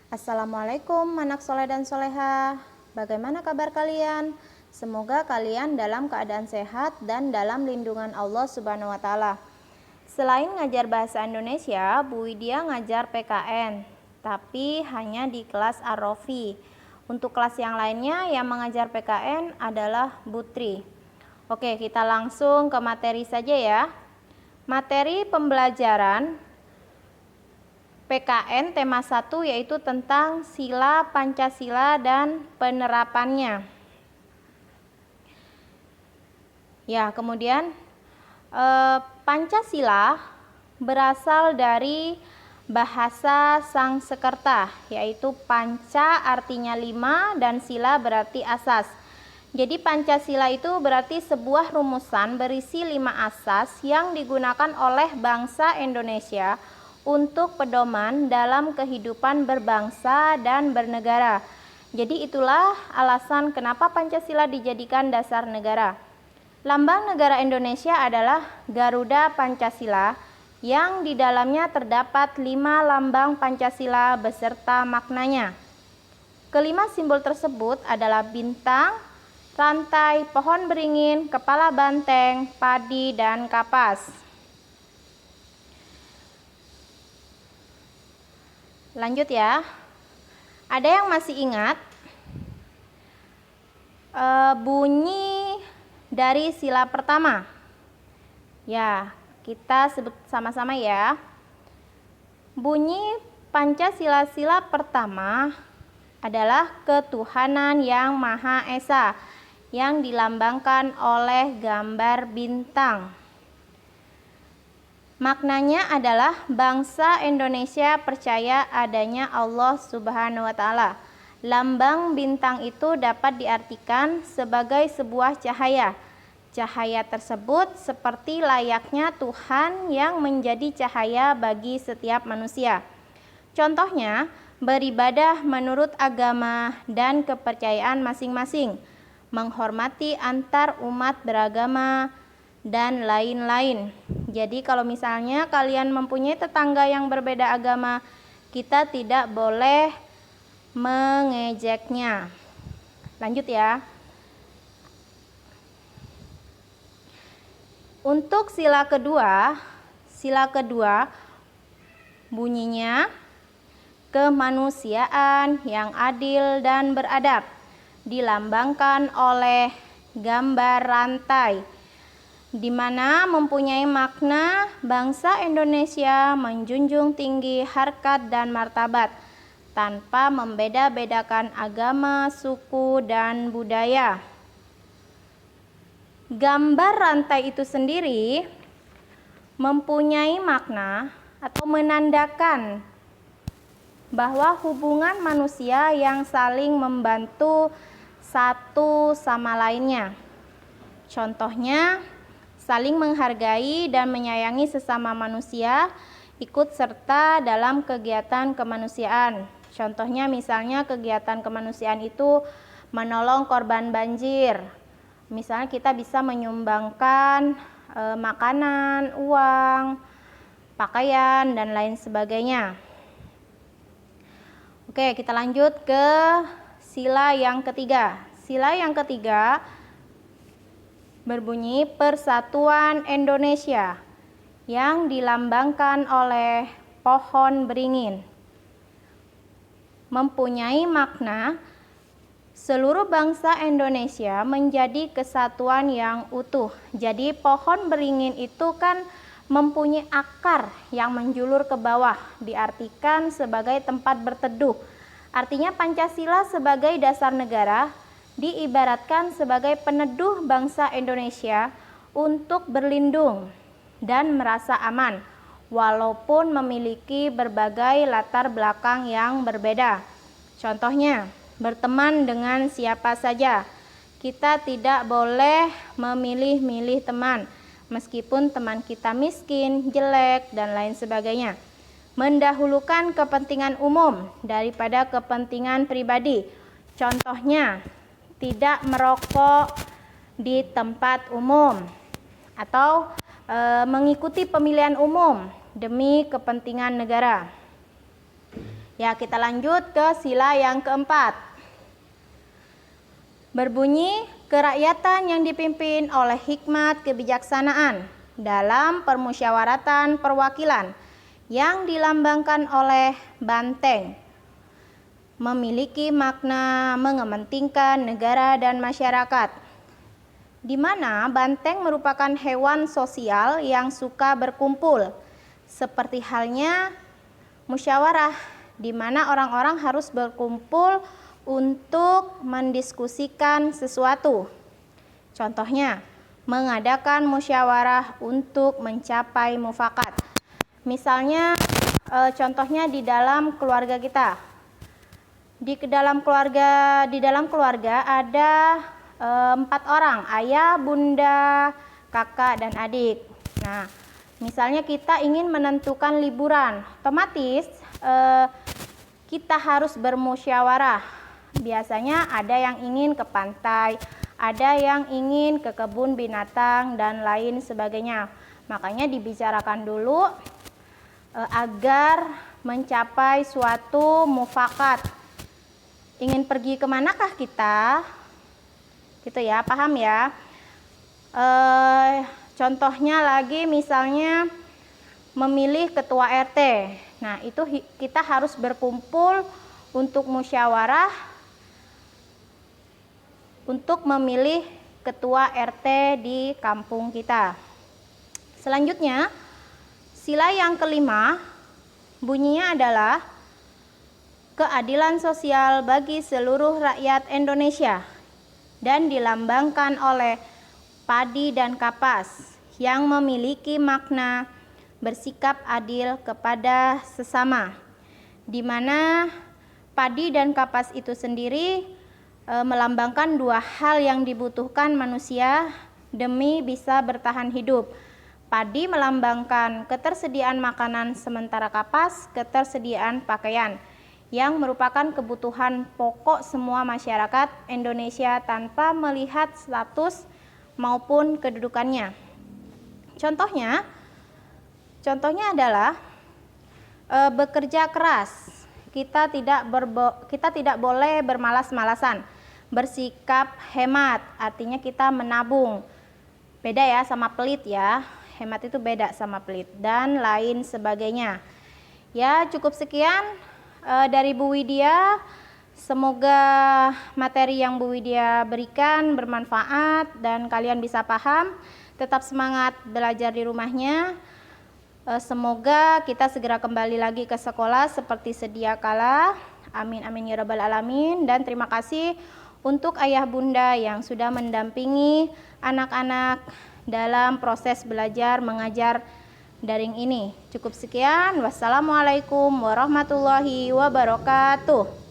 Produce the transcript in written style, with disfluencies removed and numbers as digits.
Assalamualaikum anak soleh dan soleha. Bagaimana kabar kalian? Semoga kalian dalam keadaan sehat dan dalam lindungan Allah Subhanahu wa Ta'ala. Selain ngajar bahasa Indonesia, Bu Widya ngajar PKN, tapi hanya di kelas Ar-Rofi. Untuk kelas yang lainnya yang mengajar PKN adalah Bu Tri. Oke, kita langsung ke materi saja ya. Materi pembelajaran PKN tema 1 yaitu tentang sila Pancasila dan penerapannya. Ya, kemudian Pancasila berasal dari bahasa Sangsekerta, yaitu panca artinya 5 dan sila berarti asas. Jadi Pancasila itu berarti sebuah rumusan berisi 5 asas yang digunakan oleh bangsa Indonesia untuk pedoman dalam kehidupan berbangsa dan bernegara. Jadi itulah alasan kenapa Pancasila dijadikan dasar negara. Lambang negara Indonesia adalah Garuda Pancasila yang di dalamnya terdapat 5 lambang Pancasila beserta maknanya. Kelima simbol tersebut adalah bintang, rantai, pohon beringin, kepala banteng, padi, dan kapas. Lanjut ya. Ada yang masih ingat bunyi dari sila pertama? Ya, kita sebut sama-sama ya. Bunyi Pancasila sila pertama adalah ketuhanan yang Maha Esa, yang dilambangkan oleh gambar bintang. Maknanya adalah bangsa Indonesia percaya adanya Allah Subhanahu wa Ta'ala. Lambang bintang itu dapat diartikan sebagai sebuah cahaya. Cahaya tersebut seperti layaknya Tuhan yang menjadi cahaya bagi setiap manusia. Contohnya, beribadah menurut agama dan kepercayaan masing-masing, menghormati antar umat beragama, dan lain-lain. Jadi kalau misalnya kalian mempunyai tetangga yang berbeda agama, kita tidak boleh mengejeknya. Lanjut ya. Untuk sila kedua bunyinya kemanusiaan yang adil dan beradab, dilambangkan oleh gambar rantai, di mana mempunyai makna bangsa Indonesia menjunjung tinggi harkat dan martabat tanpa membeda-bedakan agama, suku, dan budaya. Gambar rantai itu sendiri mempunyai makna atau menandakan bahwa hubungan manusia yang saling membantu satu sama lainnya. Contohnya, saling menghargai dan menyayangi sesama manusia, ikut serta dalam kegiatan kemanusiaan. Contohnya misalnya kegiatan kemanusiaan itu menolong korban banjir. Misalnya kita bisa menyumbangkan makanan, uang, pakaian, dan lain sebagainya. Oke, kita lanjut ke sila yang ketiga. Sila yang ketiga berbunyi Persatuan Indonesia yang dilambangkan oleh pohon beringin. Mempunyai makna seluruh bangsa Indonesia menjadi kesatuan yang utuh. Jadi pohon beringin itu kan mempunyai akar yang menjulur ke bawah, diartikan sebagai tempat berteduh. Artinya Pancasila sebagai dasar negara diibaratkan sebagai peneduh bangsa Indonesia untuk berlindung dan merasa aman, walaupun memiliki berbagai latar belakang yang berbeda. Contohnya, berteman dengan siapa saja. Kita tidak boleh memilih-milih teman, meskipun teman kita miskin, jelek, dan lain sebagainya. Mendahulukan kepentingan umum daripada kepentingan pribadi. Contohnya, tidak merokok di tempat umum atau mengikuti pemilihan umum demi kepentingan negara. Ya, kita lanjut ke sila yang keempat. Berbunyi, kerakyatan yang dipimpin oleh hikmat kebijaksanaan dalam permusyawaratan perwakilan yang dilambangkan oleh banteng memiliki makna mengepentingkan negara dan masyarakat, di mana banteng merupakan hewan sosial yang suka berkumpul, seperti halnya musyawarah, di mana orang-orang harus berkumpul untuk mendiskusikan sesuatu. Contohnya, mengadakan musyawarah untuk mencapai mufakat. Misalnya, contohnya di dalam keluarga kita. Di dalam keluarga ada 4 orang, ayah, bunda, kakak, dan adik. Nah, misalnya kita ingin menentukan liburan, otomatis kita harus bermusyawarah. Biasanya ada yang ingin ke pantai, ada yang ingin ke kebun binatang, dan lain sebagainya. Makanya dibicarakan dulu agar mencapai suatu mufakat. Ingin pergi kemanakah kita? Gitu ya, paham ya? Contohnya lagi misalnya memilih ketua RT. Nah, itu kita harus berkumpul untuk musyawarah untuk memilih ketua RT di kampung kita. Selanjutnya, sila yang kelima bunyinya adalah keadilan sosial bagi seluruh rakyat Indonesia dan dilambangkan oleh padi dan kapas yang memiliki makna bersikap adil kepada sesama, di mana padi dan kapas itu sendiri melambangkan dua hal yang dibutuhkan manusia demi bisa bertahan hidup. Padi melambangkan ketersediaan makanan, sementara kapas ketersediaan pakaian, yang merupakan kebutuhan pokok semua masyarakat Indonesia tanpa melihat status maupun kedudukannya. Contohnya adalah bekerja keras. Kita tidak boleh bermalas-malasan. Bersikap hemat, artinya kita menabung. Beda ya sama pelit ya. Hemat itu beda sama pelit dan lain sebagainya. Ya, cukup sekian dari Bu Widya. Semoga materi yang Bu Widya berikan bermanfaat dan kalian bisa paham. Tetap semangat belajar di rumahnya. Semoga kita segera kembali lagi ke sekolah seperti sedia kala. Amin amin ya rabbal alamin. Dan terima kasih untuk ayah bunda yang sudah mendampingi anak-anak dalam proses belajar mengajar daring ini. Cukup sekian. Wassalamualaikum warahmatullahi wabarakatuh.